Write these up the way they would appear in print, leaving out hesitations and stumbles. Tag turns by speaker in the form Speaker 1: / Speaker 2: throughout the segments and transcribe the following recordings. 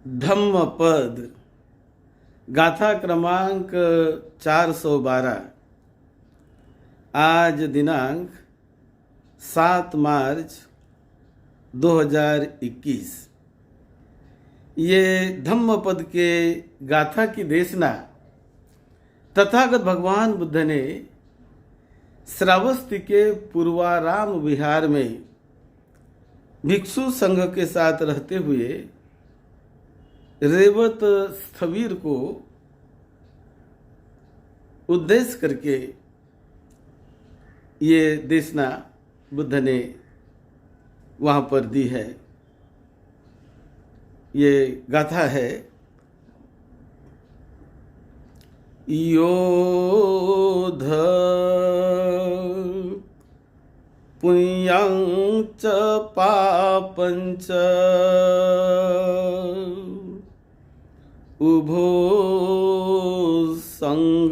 Speaker 1: धम्मपद गाथा क्रमांक 412। आज दिनांक 7 मार्च 2021। ये धम्मपद के गाथा की देशना तथागत भगवान बुद्ध ने श्रावस्ती के पूर्वाराम विहार में भिक्षु संघ के साथ रहते हुए रेवत स्थवीर को उद्देश्य करके ये देशना बुद्ध ने वहाँ पर दी है। ये गाथा है, योध पुण्यं च पापं च उभो संगमुपच्चगा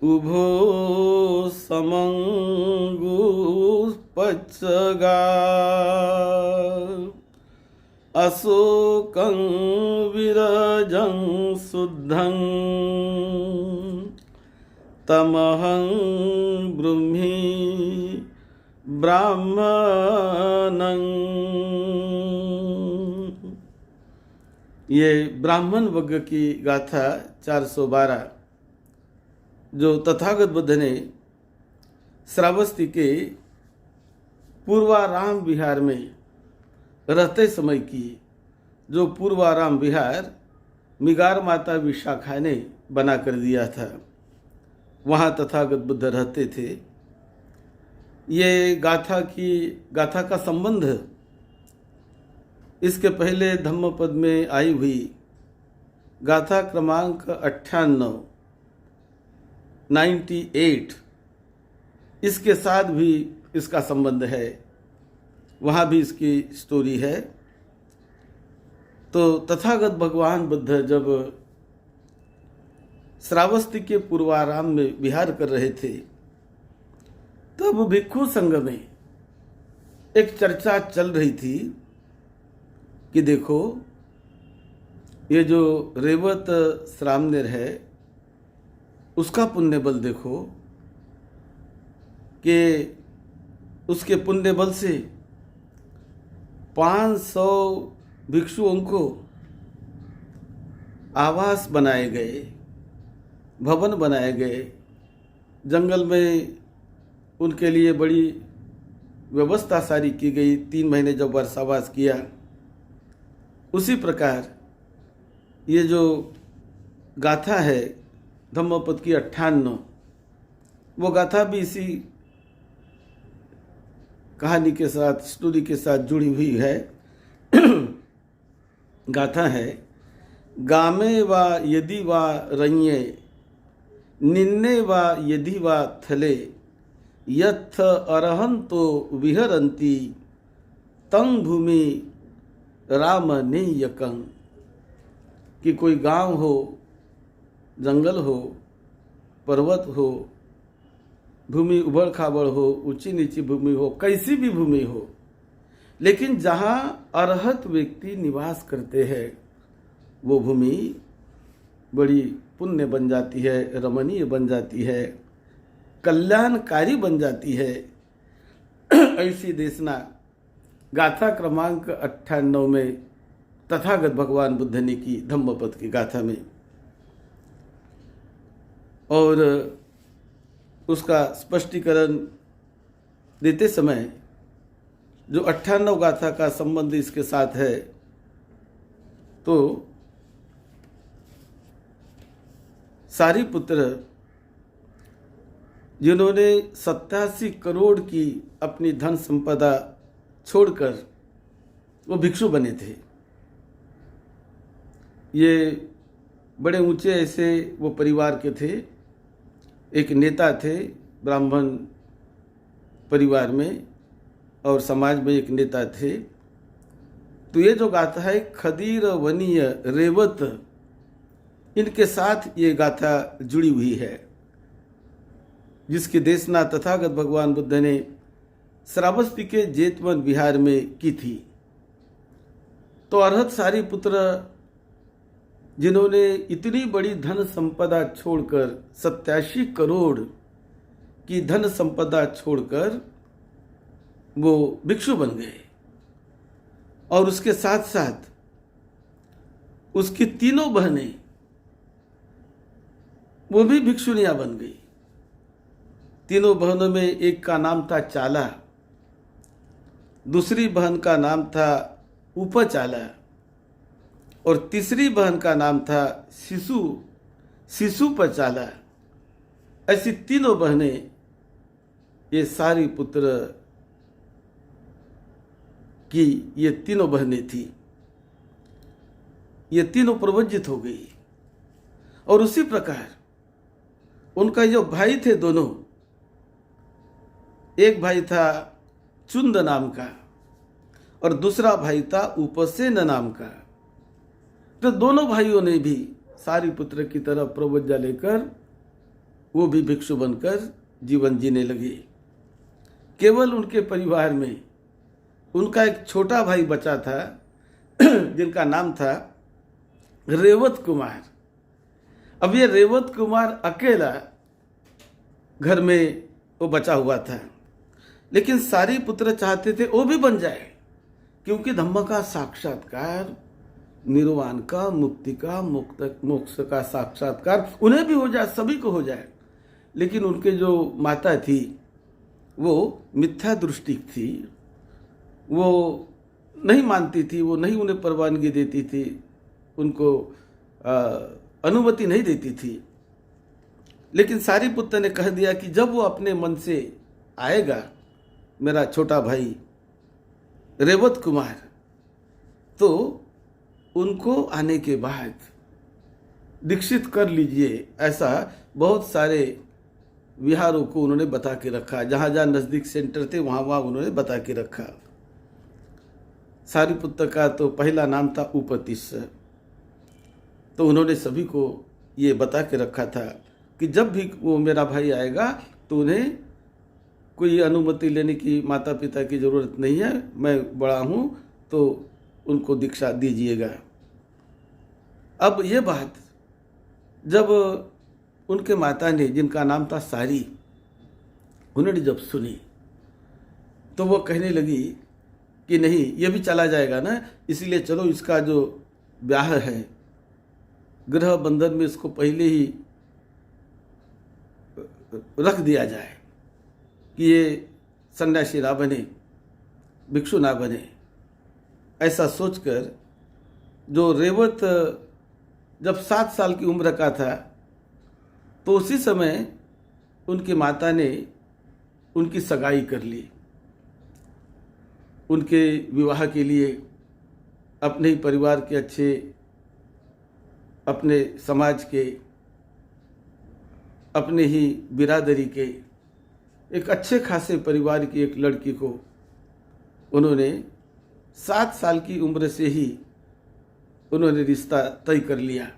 Speaker 1: उभो समंगुपच्चगा अशोकं विरजं शुद्धं तमहं ब्रूहि ब्राह्मणं। ये ब्राह्मण वर्ग की गाथा 412 जो तथागत बुद्ध ने श्रावस्ती के पूर्वाराम विहार में रहते समय की, जो पूर्वाराम विहार मिगार माता विशाखा ने बना कर दिया था, वहाँ तथागत बुद्ध रहते थे। ये गाथा का संबंध इसके पहले धम्मपद में आई हुई गाथा क्रमांक 98 इसके साथ भी इसका संबंध है। वहाँ भी इसकी स्टोरी है। तो तथागत भगवान बुद्ध जब श्रावस्ती के पूर्वाराम में विहार कर रहे थे, तब भिक्षु संघ में एक चर्चा चल रही थी कि देखो, ये जो रेवत श्रामनेर है उसका पुण्य बल देखो कि उसके पुण्य बल से 500 भिक्षुओं को आवास बनाए गए, भवन बनाए गए, जंगल में उनके लिए बड़ी व्यवस्था सारी की गई। 3 महीने जब वर्षावास किया, उसी प्रकार ये जो गाथा है धम्मपद की 58, वो गाथा भी इसी कहानी के साथ, स्टोरी के साथ जुड़ी हुई है। गाथा है, गामे वा यदि वा रण्ये निन्ने वा यदि वा थले यथ अरहंतो विहरन्ति तं भूमि राम नेयकं। कि कोई गांव हो, जंगल हो, पर्वत हो, भूमि उबड़ खाबड़ हो, ऊंची नीची भूमि हो, कैसी भी भूमि हो, लेकिन जहाँ अरहत व्यक्ति निवास करते हैं वो भूमि बड़ी पुण्य बन जाती है, रमणीय बन जाती है, कल्याणकारी बन जाती है। ऐसी देशना गाथा क्रमांक 98 में तथागत भगवान बुद्ध ने की धम्मपद की गाथा में। और उसका स्पष्टीकरण देते समय जो 98 गाथा का संबंध इसके साथ है, तो सारिपुत्र जिन्होंने 87 करोड़ की अपनी धन संपदा छोड़कर वो भिक्षु बने थे, ये बड़े ऊंचे ऐसे वो परिवार के थे, एक नेता थे ब्राह्मण परिवार में और समाज में एक नेता थे। तो ये जो गाथा है खदीर वनीय रेवत, इनके साथ ये गाथा जुड़ी हुई है, जिसकी देशना तथागत भगवान बुद्ध ने श्रावस्ती के जेतवन विहार में की थी। तो अरहत सारिपुत्र जिन्होंने इतनी बड़ी धन संपदा छोड़कर 87 करोड़ की धन संपदा छोड़कर वो भिक्षु बन गए, और उसके साथ साथ उसकी तीनों बहनें वो भी भिक्षुनियां बन गई। तीनों बहनों में एक का नाम था चाला, दूसरी बहन का नाम था उपचाला, और तीसरी बहन का नाम था शिशुपचाला। ऐसी तीनों बहनें ये सारिपुत्र की ये तीनों बहनें थी। ये तीनों प्रवज्जित हो गई। और उसी प्रकार उनका जो भाई थे दोनों, एक भाई था चुंद नाम का और दूसरा भाई था उपसेन नाम का। तो दोनों भाइयों ने भी सारिपुत्र की तरह प्रवज्जा लेकर वो भी भिक्षु बनकर जीवन जीने लगे। केवल उनके परिवार में उनका एक छोटा भाई बचा था जिनका नाम था रेवत कुमार। अब ये रेवत कुमार अकेला घर में वो बचा हुआ था, लेकिन सारिपुत्र चाहते थे वो भी बन जाए, क्योंकि धम्म का साक्षात्कार, निर्वाण का, मुक्ति का, मोक्ष का साक्षात्कार उन्हें भी हो जाए, सभी को हो जाए। लेकिन उनके जो माता थी वो मिथ्या दृष्टि थी, वो नहीं मानती थी, वो नहीं उन्हें परवानगी देती थी, उनको अनुमति नहीं देती थी। लेकिन सारिपुत्र ने कह दिया कि जब वो अपने मन से आएगा मेरा छोटा भाई रेवत कुमार, तो उनको आने के बाद दीक्षित कर लीजिए। ऐसा बहुत सारे विहारों को उन्होंने बता के रखा, जहाँ जहाँ नज़दीक सेंटर थे वहाँ वहाँ उन्होंने बता के रखा। सारिपुत्र का तो पहला नाम था उपतिश। तो उन्होंने सभी को ये बता के रखा था कि जब भी वो मेरा भाई आएगा तो उन्हें कोई अनुमति लेने की, माता पिता की ज़रूरत नहीं है, मैं बड़ा हूँ, तो उनको दीक्षा दीजिएगा। अब ये बात जब उनके माता ने, जिनका नाम था सारी, उन्होंने जब सुनी तो वो कहने लगी कि नहीं, ये भी चला जाएगा ना, इसलिए चलो इसका जो ब्याह है गृह बंधन में इसको पहले ही रख दिया जाए कि ये सन्यासी ना बने, भिक्षु ना बने। ऐसा सोचकर जो रेवत जब 7 साल की उम्र का था, तो उसी समय उनकी माता ने उनकी सगाई कर ली। उनके विवाह के लिए अपने ही परिवार के अच्छे, अपने समाज के, अपने ही बिरादरी के एक अच्छे खासे परिवार की एक लड़की को उन्होंने 7 साल की उम्र से ही उन्होंने रिश्ता तय कर लिया,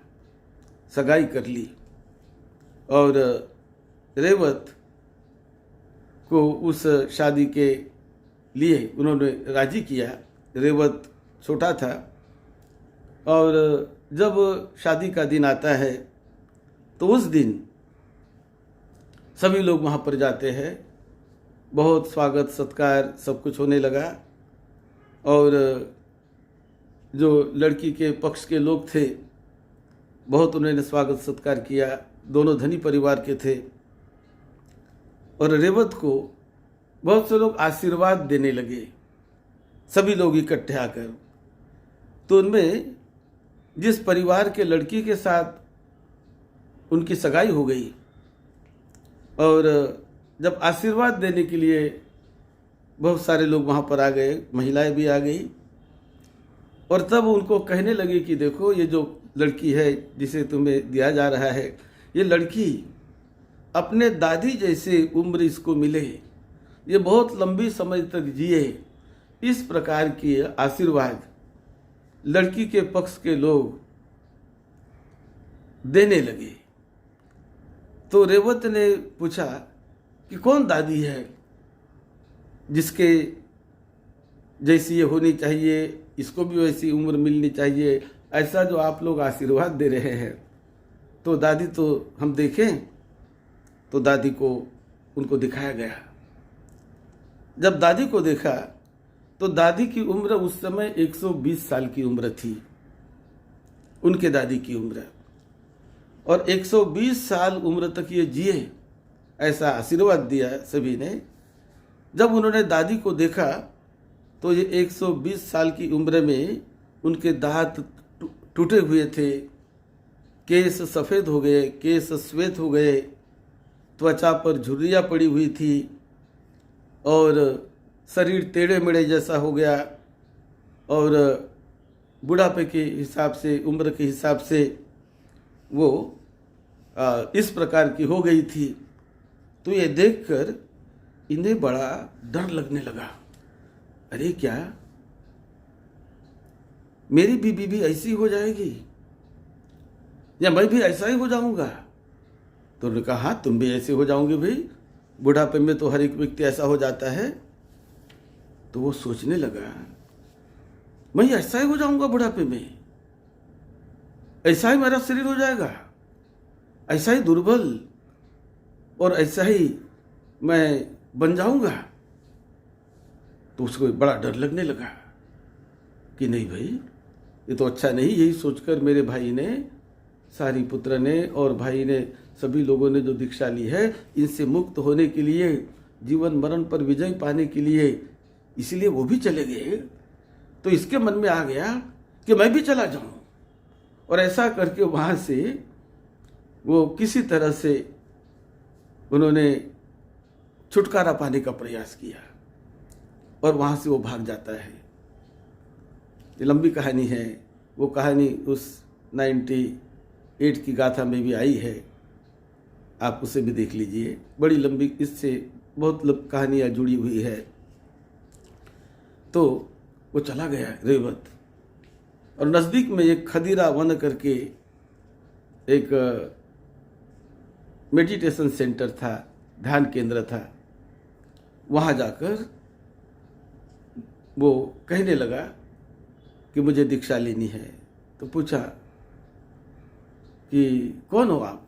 Speaker 1: सगाई कर ली। और रेवत को उस शादी के लिए उन्होंने राजी किया। रेवत छोटा था, और जब शादी का दिन आता है तो उस दिन सभी लोग वहाँ पर जाते हैं, बहुत स्वागत सत्कार सब कुछ होने लगा। और जो लड़की के पक्ष के लोग थे बहुत उन्होंने स्वागत सत्कार किया, दोनों धनी परिवार के थे। और रेवत को बहुत से लोग आशीर्वाद देने लगे, सभी लोग इकट्ठे आकर। तो उनमें जिस परिवार के लड़की के साथ उनकी सगाई हो गई, और जब आशीर्वाद देने के लिए बहुत सारे लोग वहाँ पर आ गए, महिलाएं भी आ गई, और तब उनको कहने लगे कि देखो ये जो लड़की है जिसे तुम्हें दिया जा रहा है, ये लड़की अपने दादी जैसे उम्र इसको मिले, ये बहुत लंबी समय तक जिए, इस प्रकार की आशीर्वाद लड़की के पक्ष के लोग देने लगे। तो रेवत ने पूछा कि कौन दादी है? जिसके जैसी ये होनी चाहिए, इसको भी वैसी उम्र मिलनी चाहिए, ऐसा जो आप लोग आशीर्वाद दे रहे हैं। तो दादी तो हम देखें तो दादी को उनको दिखाया गया। जब दादी को देखा तो दादी की उम्र उस समय 120 साल की उम्र थी, उनके दादी की उम्र, और 120 साल उम्र तक ये जिए, ऐसा आशीर्वाद दिया सभी ने। जब उन्होंने दादी को देखा तो ये 120 साल की उम्र में उनके दांत टूटे हुए थे, केस सफ़ेद हो गए, केस श्वेत हो गए, त्वचा पर झुर्रियाँ पड़ी हुई थी और शरीर टेढ़े मेढ़े जैसा हो गया, और बुढ़ापे के हिसाब से, उम्र के हिसाब से वो इस प्रकार की हो गई थी। तो ये देखकर इन्हें बड़ा डर लगने लगा। अरे क्या मेरी भी बीबी ऐसी हो जाएगी, या मैं भी ऐसा ही हो जाऊंगा? तो उन्होंने कहा हाँ, तुम भी ऐसे हो जाओगे भाई, बुढ़ापे में तो हर एक व्यक्ति ऐसा हो जाता है। तो वो सोचने लगा, मैं ऐसा ही हो जाऊंगा बुढ़ापे में, ऐसा ही मेरा शरीर हो जाएगा, ऐसा ही दुर्बल और ऐसा ही मैं बन जाऊंगा। तो उसको बड़ा डर लगने लगा कि नहीं भाई, ये तो अच्छा नहीं। यही सोचकर मेरे भाई ने, सारी पुत्र ने और भाई ने, सभी लोगों ने जो दीक्षा ली है, इनसे मुक्त होने के लिए, जीवन मरण पर विजय पाने के लिए, इसलिए वो भी चले गए। तो इसके मन में आ गया कि मैं भी चला जाऊं, और ऐसा करके वहां से वो किसी तरह से उन्होंने छुटकारा पाने का प्रयास किया और वहां से वो भाग जाता है। ये लंबी कहानी है, वो कहानी उस 98 की गाथा में भी आई है, आप उसे भी देख लीजिए। बड़ी लंबी, इससे बहुत कहानियाँ जुड़ी हुई है। तो वो चला गया रेवत, और नज़दीक में एक खदीरा वन करके एक मेडिटेशन सेंटर था, ध्यान केंद्र था। वहाँ जाकर वो कहने लगा कि मुझे दीक्षा लेनी है। तो पूछा कि कौन हो आप?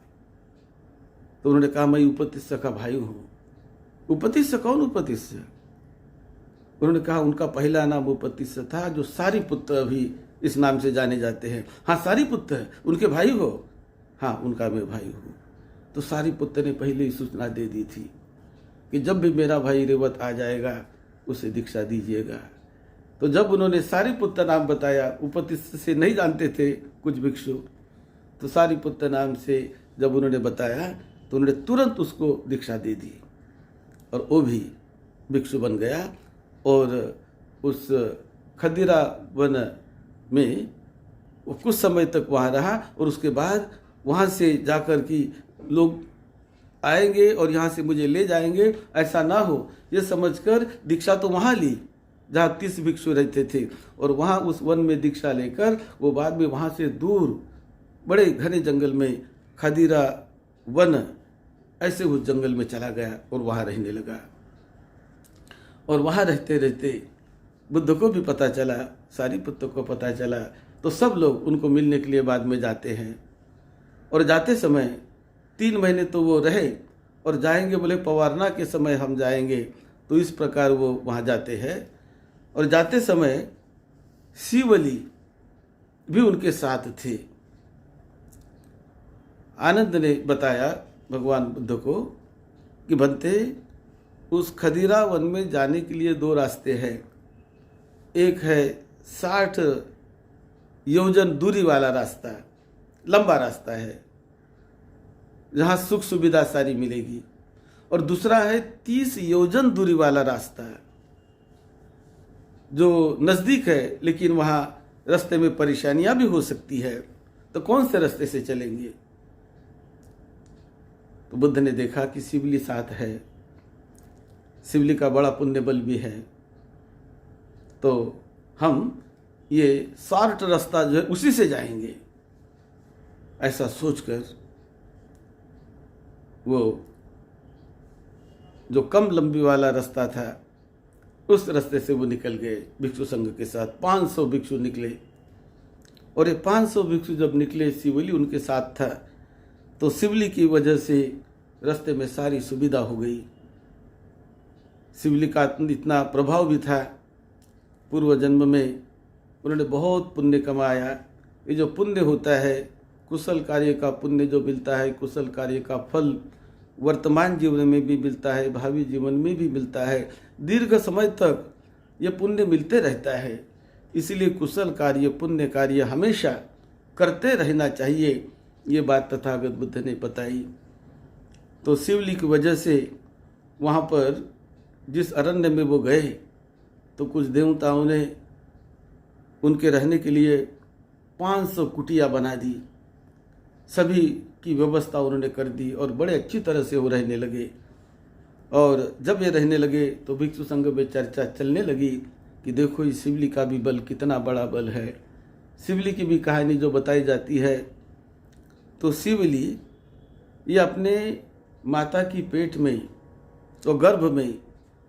Speaker 1: तो उन्होंने कहा मैं उपतिष्य का भाई हूँ। उपतिष्य? कौन उपतिष्य? उन्होंने कहा उनका पहला नाम उपतिष्य था, जो सारीपुत्र अभी इस नाम से जाने जाते हैं। हाँ, सारीपुत्र उनके भाई हो? हाँ, उनका मैं भाई हूँ। तो सारीपुत्र ने पहले ही सूचना दे दी थी कि जब भी मेरा भाई रेवत आ जाएगा उसे दीक्षा दीजिएगा। तो जब उन्होंने सारीपुत्र नाम बताया, उपतिष्य से नहीं जानते थे कुछ भिक्षु, तो सारीपुत्र नाम से जब उन्होंने बताया तो उन्होंने तुरंत उसको दीक्षा दे दी, और वो भी भिक्षु बन गया। और उस खदीरा वन में वो कुछ समय तक वहाँ रहा, और उसके बाद वहाँ से जाकर कि लोग आएंगे और यहाँ से मुझे ले जाएंगे, ऐसा ना हो ये समझकर दीक्षा तो वहाँ ली जहाँ 30 भिक्षु रहते थे, और वहाँ उस वन में दीक्षा लेकर वो बाद में वहाँ से दूर बड़े घने जंगल में, खदीरा वन, ऐसे उस जंगल में चला गया और वहाँ रहने लगा। और वहाँ रहते रहते बुद्ध को भी पता चला, सारीपुत्र को पता चला, तो सब लोग उनको मिलने के लिए बाद में जाते हैं। और जाते समय 3 महीने तो वो रहे, और जाएंगे बोले पवारना के समय हम जाएंगे, तो इस प्रकार वो वहाँ जाते हैं। और जाते समय शिवली भी उनके साथ थे। आनंद ने बताया भगवान बुद्ध को कि बनते, उस खदीरा वन में जाने के लिए 2 रास्ते हैं। एक है 60 योजन दूरी वाला रास्ता, लंबा रास्ता है जहाँ सुख सुविधा सारी मिलेगी, और दूसरा है 30 योजन दूरी वाला रास्ता जो नज़दीक है, लेकिन वहाँ रास्ते में परेशानियाँ भी हो सकती है। तो कौन से रास्ते से चलेंगे? तो बुद्ध ने देखा कि शिवली साथ है, शिवली का बड़ा पुण्य बल भी है, तो हम ये शॉर्ट रास्ता जो है उसी से जाएंगे। ऐसा सोचकर वो जो कम लंबी वाला रास्ता था उस रास्ते से वो निकल गए भिक्षु संघ के साथ। 500 भिक्षु निकले और ये 500 भिक्षु जब निकले, शिवली उनके साथ था, तो शिवली की वजह से रास्ते में सारी सुविधा हो गई। शिवली का इतना प्रभाव भी था, पूर्व जन्म में उन्होंने बहुत पुण्य कमाया। ये जो पुण्य होता है, कुशल कार्य का पुण्य जो मिलता है, कुशल कार्य का फल वर्तमान जीवन में भी मिलता है, भावी जीवन में भी मिलता है, दीर्घ समय तक ये पुण्य मिलते रहता है। इसलिए कुशल कार्य, पुण्य कार्य हमेशा करते रहना चाहिए, ये बात तथागत बुद्ध ने बताई। तो शिवली की वजह से वहाँ पर जिस अरण्य में वो गए, तो कुछ देवताओं ने उनके रहने के लिए 500 कुटिया बना दी, सभी की व्यवस्था उन्होंने कर दी और बड़े अच्छी तरह से वो रहने लगे। और जब ये रहने लगे तो भिक्षु संघ में चर्चा चलने लगी कि देखो इस शिवली का भी बल कितना बड़ा बल है। शिवली की भी कहानी जो बताई जाती है, तो शिवली ये अपने माता की पेट में तो गर्भ में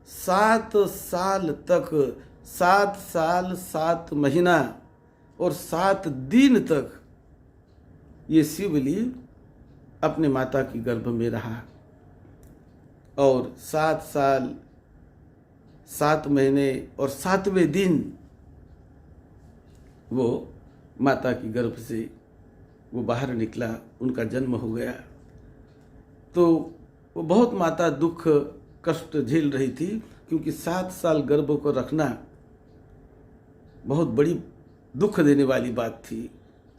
Speaker 1: 7 साल तक, 7 साल 7 महीना और 7 दिन तक ये शिवली अपने माता की गर्भ में रहा और 7 साल 7 महीने और 7वें दिन वो माता की गर्भ से वो बाहर निकला, उनका जन्म हो गया। तो वो बहुत माता दुख कष्ट झेल रही थी, क्योंकि 7 साल गर्भ को रखना बहुत बड़ी दुख देने वाली बात थी।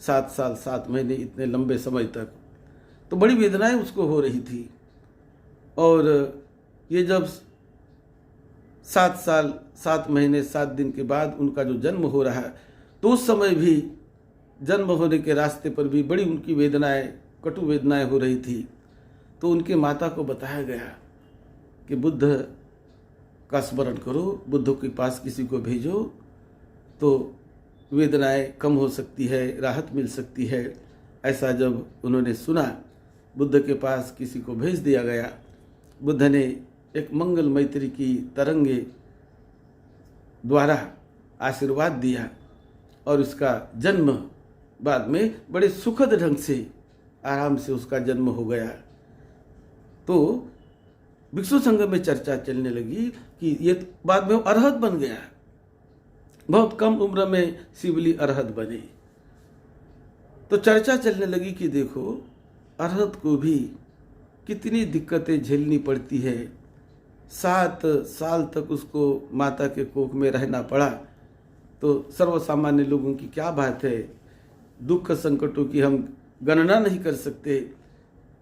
Speaker 1: 7 साल 7 महीने इतने लंबे समय तक, तो बड़ी वेदनाएं उसको हो रही थी। और ये जब 7 साल 7 महीने 7 दिन के बाद उनका जो जन्म हो रहा है, तो उस समय भी जन्म होने के रास्ते पर भी बड़ी उनकी वेदनाएं, कटु वेदनाएं हो रही थी। तो उनके माता को बताया गया कि बुद्ध का स्मरण करो, बुद्ध के पास किसी को भेजो तो वेदनाएं कम हो सकती है, राहत मिल सकती है। ऐसा जब उन्होंने सुना, बुद्ध के पास किसी को भेज दिया गया। बुद्ध ने एक मंगल मैत्री की तरंगे द्वारा आशीर्वाद दिया और उसका जन्म बाद में बड़े सुखद ढंग से आराम से उसका जन्म हो गया। तो भिक्षु संघ में चर्चा चलने लगी कि ये बाद में अरहत बन गया। बहुत कम उम्र में शिवली अरहत बने। तो चर्चा चलने लगी कि देखो अरहत को भी कितनी दिक्कतें झेलनी पड़ती है। 7 साल तक उसको माता के कोख में रहना पड़ा। तो सर्वसामान्य लोगों की क्या बात है, दुख संकटों की हम गणना नहीं कर सकते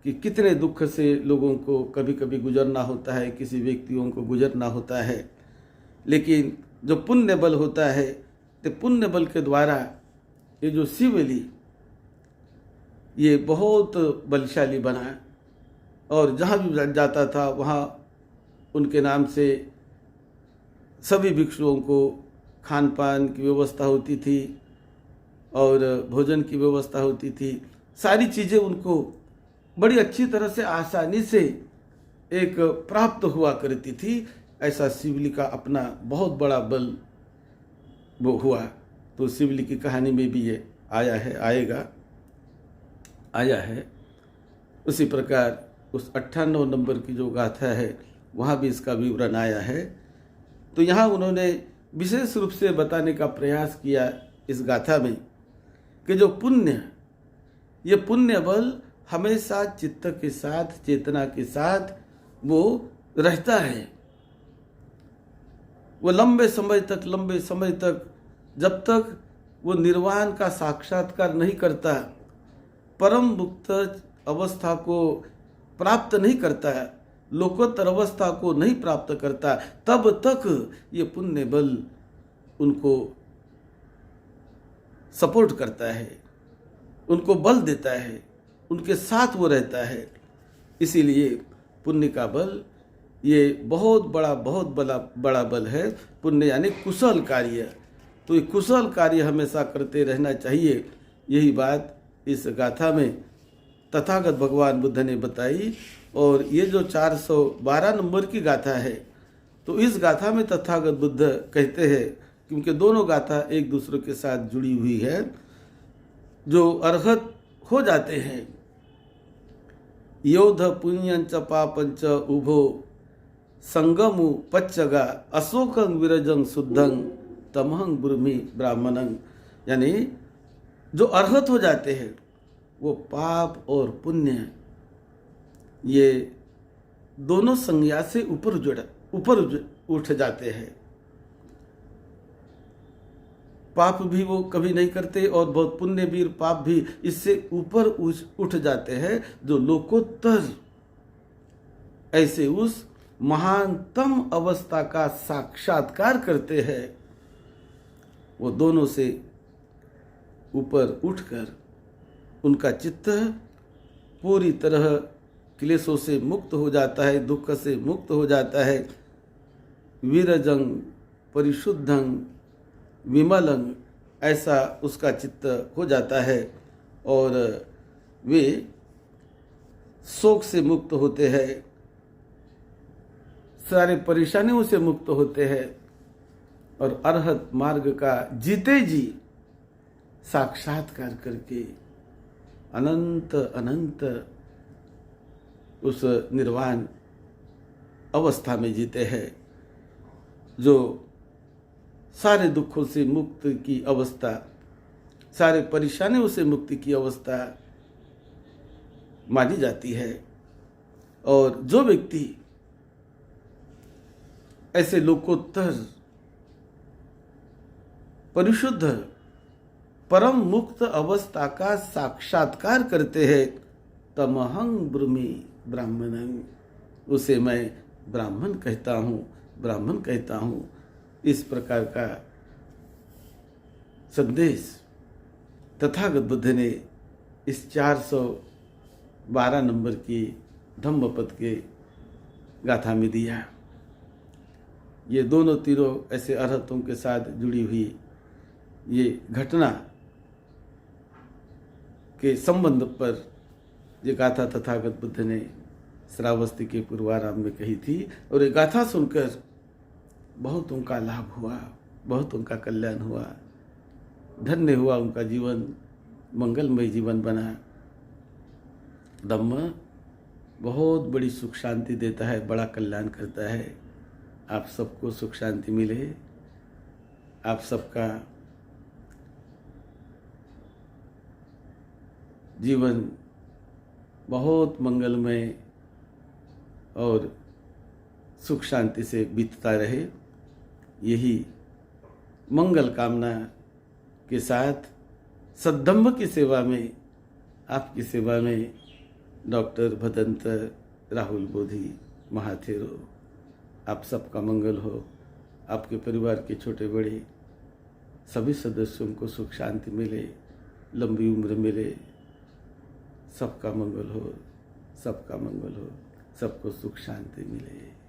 Speaker 1: कि कितने दुख से लोगों को कभी कभी गुजरना होता है, किसी व्यक्तियों को गुजरना होता है। लेकिन जो पुण्य बल होता है, तो पुण्य बल के द्वारा ये जो शिवली ये बहुत बलशाली बना और जहाँ भी जाता था वहाँ उनके नाम से सभी भिक्षुओं को खान पान की व्यवस्था होती थी और भोजन की व्यवस्था होती थी। सारी चीज़ें उनको बड़ी अच्छी तरह से आसानी से एक प्राप्त हुआ करती थी। ऐसा शिवली का अपना बहुत बड़ा बल वो हुआ। तो शिवली की कहानी में भी ये आया है, आया है। उसी प्रकार उस 98 नंबर की जो गाथा है वहाँ भी इसका विवरण आया है। तो यहाँ उन्होंने विशेष रूप से बताने का प्रयास किया इस गाथा में कि जो पुण्य, ये पुण्य बल हमेशा चित्त के साथ, चेतना के साथ वो रहता है। वो लंबे समय तक जब तक वो निर्वाण का साक्षात्कार नहीं करता, परम मुक्त अवस्था को प्राप्त नहीं करता, लोकोत्तर अवस्था को नहीं प्राप्त करता, तब तक ये पुण्य बल उनको सपोर्ट करता है, उनको बल देता है, उनके साथ वो रहता है। इसीलिए पुण्य का बल ये बहुत बड़ा बल है। पुण्य यानी कुशल कार्य। तो ये कुशल कार्य हमेशा करते रहना चाहिए। यही बात इस गाथा में तथागत भगवान बुद्ध ने बताई। और ये जो 412 नंबर की गाथा है तो इस गाथा में तथागत बुद्ध कहते हैं, क्योंकि दोनों गाथा एक दूसरे के साथ जुड़ी हुई है, जो अरहत हो जाते हैं, योध पुण्यंच पापंच उभो संगमु पच्चगा अशोकं विरजं शुद्धं तमहं ब्रूमि ब्राह्मणं, यानी जो अरहत हो जाते हैं वो पाप और पुण्य ये दोनों संज्ञा से ऊपर उठ जाते हैं। पाप भी वो कभी नहीं करते और बहुत पुण्य भी, पाप भी इससे ऊपर उठ जाते हैं, जो लोकोत्तर ऐसे उस महानतम अवस्था का साक्षात्कार करते हैं, वो दोनों से ऊपर उठकर उनका चित्त पूरी तरह क्लेशों से मुक्त हो जाता है, दुख से मुक्त हो जाता है। विरजं परिशुद्धं विमलं, ऐसा उसका चित्त हो जाता है और वे शोक से मुक्त होते हैं, सारे परेशानियों से मुक्त होते हैं और अरहत मार्ग का जीते जी साक्षात्कार करके अनंत अनंत उस निर्वाण अवस्था में जीते हैं, जो सारे दुखों से मुक्त की अवस्था, सारे परेशानियों से मुक्ति की अवस्था मानी जाती है। और जो व्यक्ति ऐसे लोकोत्तर परिशुद्ध परम मुक्त अवस्था का साक्षात्कार करते हैं, तमहं ब्रूमि ब्राह्मणं, उसे मैं ब्राह्मण कहता हूँ, ब्राह्मण कहता हूँ। इस प्रकार का संदेश तथागत बुद्ध ने इस 412 नंबर की धम्मपद के गाथा में दिया। ये दोनों तीनों ऐसे अरहतों के साथ जुड़ी हुई ये घटना के संबंध पर ये गाथा तथागत बुद्ध ने श्रावस्ती के पूर्वाराम में कही थी। और ये गाथा सुनकर बहुत उनका लाभ हुआ, बहुत उनका कल्याण हुआ, धन्य हुआ उनका जीवन, मंगलमय जीवन बना। धम्म बहुत बड़ी सुख शांति देता है, बड़ा कल्याण करता है। आप सबको सुख शांति मिले, आप सबका जीवन बहुत मंगलमय और सुख शांति से बीतता रहे। यही मंगल कामना के साथ सद्धम्म की सेवा में, आपकी सेवा में डॉक्टर भदंत राहुल बोधी महाथेरो, आप सबका मंगल हो। आपके परिवार के छोटे बड़े सभी सदस्यों को सुख शांति मिले, लंबी उम्र मिले, सबका मंगल हो, सबका मंगल हो, सबको सुख शांति मिले।